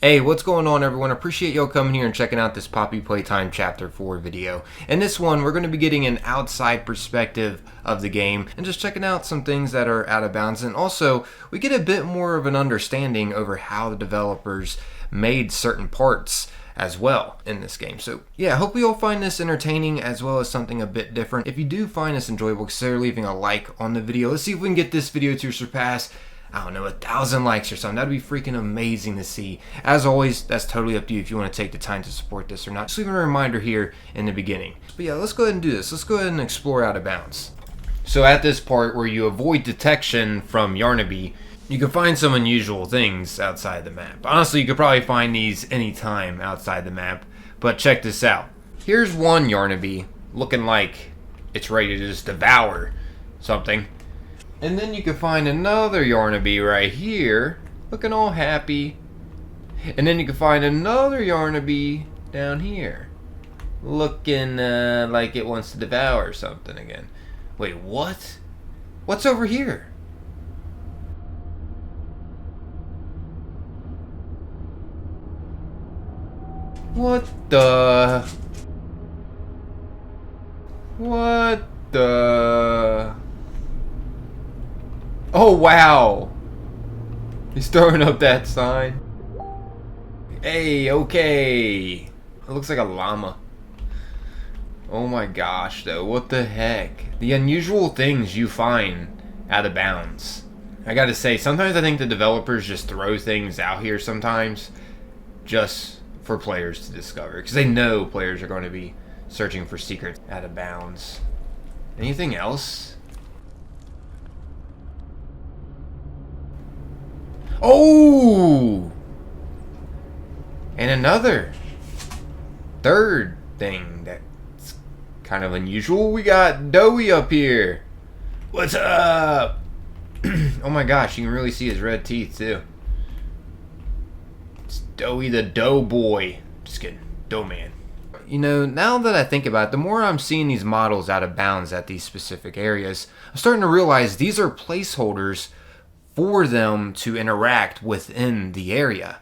Hey, what's going on everyone? Appreciate y'all coming here and checking out this Poppy Playtime Chapter 4 video. In this one, we're going to be getting an outside perspective of the game and just checking out some things that are out of bounds. And also, we get a bit more of an understanding over how the developers made certain parts as well in this game. So yeah, I hope you all find this entertaining as well as something a bit different. If you do find this enjoyable, consider leaving a like on the video. Let's see if we can get this video to surpass, I don't know, 1,000 likes or something. That'd be freaking amazing to see. As always, that's totally up to you if you want to take the time to support this or not. Just leaving a reminder here in the beginning. But yeah, let's go ahead and do this. Let's go ahead and explore out of bounds. So at this part where you avoid detection from Yarnaby, you can find some unusual things outside the map. Honestly, you could probably find these anytime outside the map. But check this out. Here's one Yarnaby looking like it's ready to just devour something. And then you can find another Yarnaby right here, looking all happy. And then you can find another Yarnaby down here, looking like it wants to devour something again. Wait, what? What's over here? What the? What the? Oh wow! He's throwing up that sign. Hey, okay. It looks like a llama. Oh my gosh, though. What the heck? The unusual things you find out of bounds. I gotta say, sometimes I think the developers just throw things out here sometimes just for players to discover. Because they know players are going to be searching for secrets out of bounds. Anything else? Oh! And another third thing that's kind of unusual. We got Doughy up here. What's up? Oh my gosh, you can really see his red teeth too. It's Doughy the Dough Boy. Just kidding. Dough Man. You know, now that I think about it, the more I'm seeing these models out of bounds at these specific areas, I'm starting to realize these are placeholders for them to interact within the area.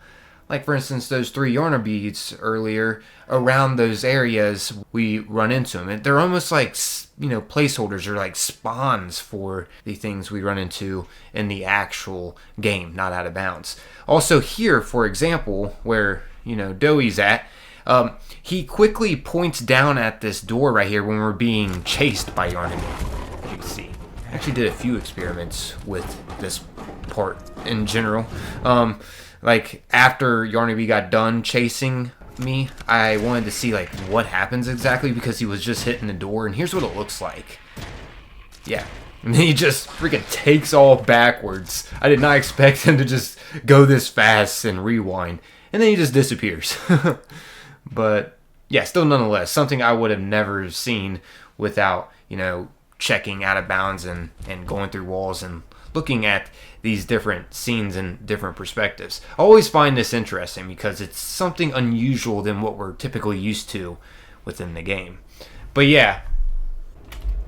Like for instance, those 3 Yarnabies earlier, around those areas we run into them. And they're almost like, you know, placeholders or like spawns for the things we run into in the actual game, not out of bounds. Also here, for example, where, you know, Doughy's at, he quickly points down at this door right here when we're being chased by Yarnaby, as you can see. I actually did a few experiments with this part in general. Like after Yarnaby got done chasing me, I wanted to see like what happens exactly because he was just hitting the door, and here's what it looks like. Yeah, and then he just freaking takes off backwards. I did not expect him to just go this fast and rewind, and then he just disappears. But yeah, still nonetheless, something I would have never seen without, you know, checking out of bounds and going through walls and looking at these different scenes and different perspectives. I always find this interesting because it's something unusual than what we're typically used to within the game. But yeah,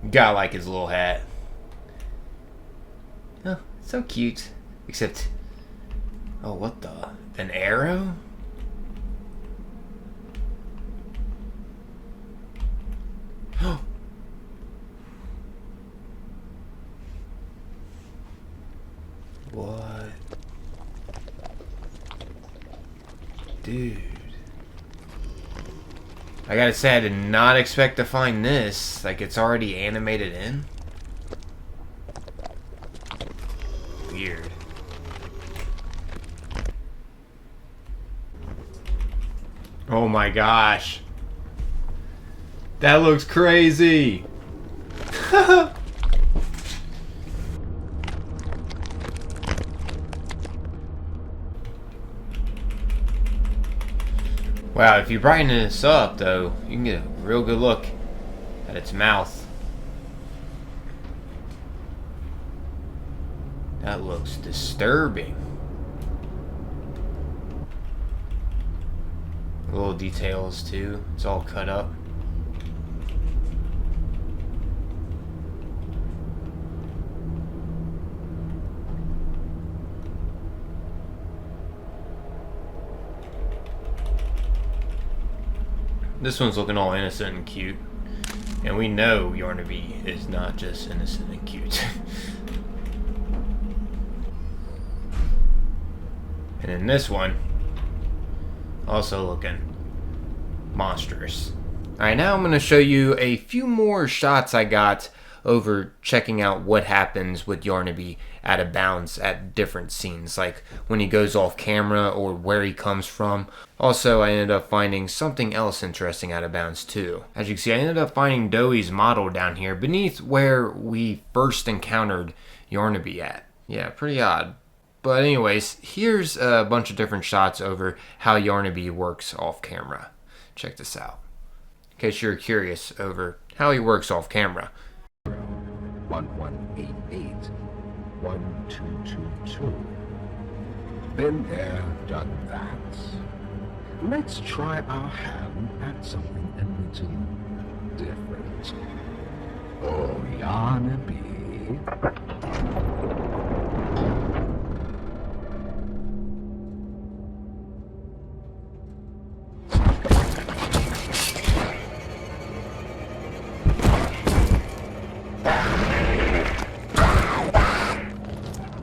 gotta like his little hat. Oh, so cute. Except, oh, what the? An arrow? What? Dude. I gotta say, I did not expect to find this. Like, it's already animated in. Weird. Oh my gosh. That looks crazy. Wow, if you brighten this up, though, you can get a real good look at its mouth. That looks disturbing. Little details, too. It's all cut up. This one's looking all innocent and cute. And we know Yarnaby is not just innocent and cute. And then this one, also looking monstrous. Alright, now I'm going to show you a few more shots I got over checking out what happens with Yarnaby out of bounds at different scenes, like when he goes off camera or where he comes from. Also, I ended up finding something else interesting out of bounds too. As you can see, I ended up finding Doey's model down here beneath where we first encountered Yarnaby at. Yeah, pretty odd. But anyways, here's a bunch of different shots over how Yarnaby works off camera. Check this out, in case you're curious over how he works off camera. 1188 1222. Been there, done that. Let's try our hand at something a little different. Oh, Yarnaby.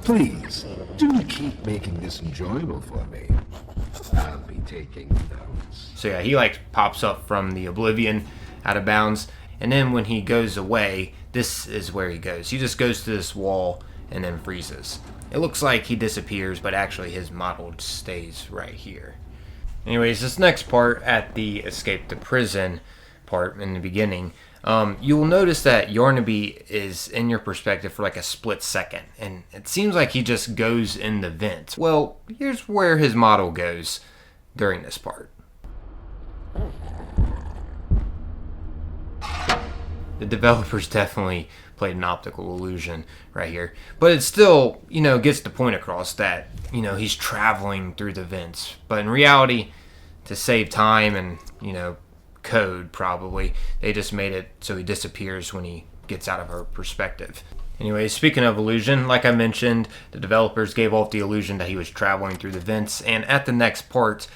Please, do keep making this enjoyable for me. I'll be taking notes. So yeah, he like pops up from the oblivion out of bounds, and then when he goes away, this is where he goes. He just goes to this wall and then freezes. It looks like he disappears, but actually his model stays right here. Anyways, this next part at the escape to prison part in the beginning, you will notice that Yarnaby is in your perspective for like a split second, and it seems like he just goes in the vent. Well, here's where his model goes during this part. The developers definitely played an optical illusion right here, but it still, gets the point across that, he's traveling through the vents. But in reality, to save time and, code probably, they just made it so he disappears when he gets out of our perspective. Anyway, speaking of illusion, like I mentioned, the developers gave off the illusion that he was traveling through the vents, and at the next part,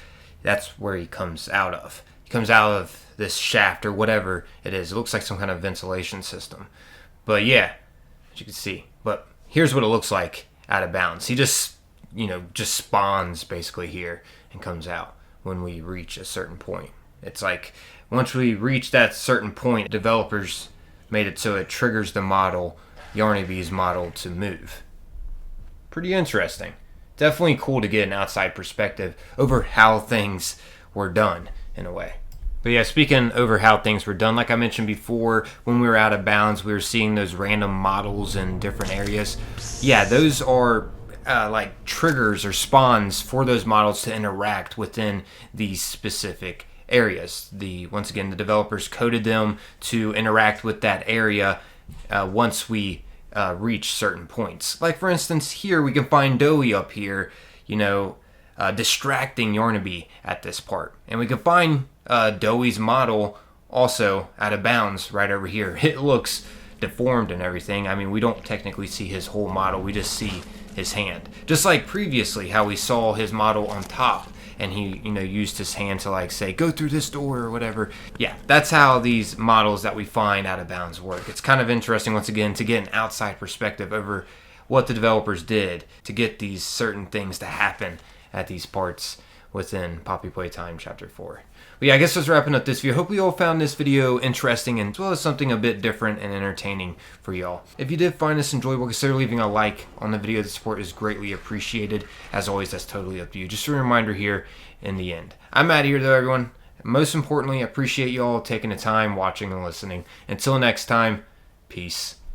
that's where he comes out of. He comes out of this shaft or whatever it is. It looks like some kind of ventilation system. But yeah, as you can see. But here's what it looks like out of bounds. He just spawns basically here and comes out when we reach a certain point. It's like once we reach that certain point, developers made it so it triggers the model, Yarnaby's model, to move. Pretty interesting. Definitely cool to get an outside perspective over how things were done in a way. But yeah, speaking over how things were done, like I mentioned before, when we were out of bounds, we were seeing those random models in different areas. Yeah, those are like triggers or spawns for those models to interact within these specific areas. Once again, the developers coded them to interact with that area once we reach certain points. Like for instance, here we can find Doey up here, distracting Yarnaby at this part, and we can find Doey's model also out of bounds right over here. It looks deformed and everything. I mean, we don't technically see his whole model, we just see his hand. Just like previously how we saw his model on top and he used his hand to like say go through this door or whatever. Yeah, that's how these models that we find out of bounds work. It's kind of interesting once again to get an outside perspective over what the developers did to get these certain things to happen at these parts within Poppy Playtime Chapter 4. But yeah, I guess that's wrapping up this video. Hope you all found this video interesting and as well as something a bit different and entertaining for y'all. If you did find this enjoyable, consider leaving a like on the video. The support is greatly appreciated. As always, that's totally up to you. Just a reminder here in the end. I'm out of here though, everyone. Most importantly, I appreciate y'all taking the time watching and listening. Until next time, peace.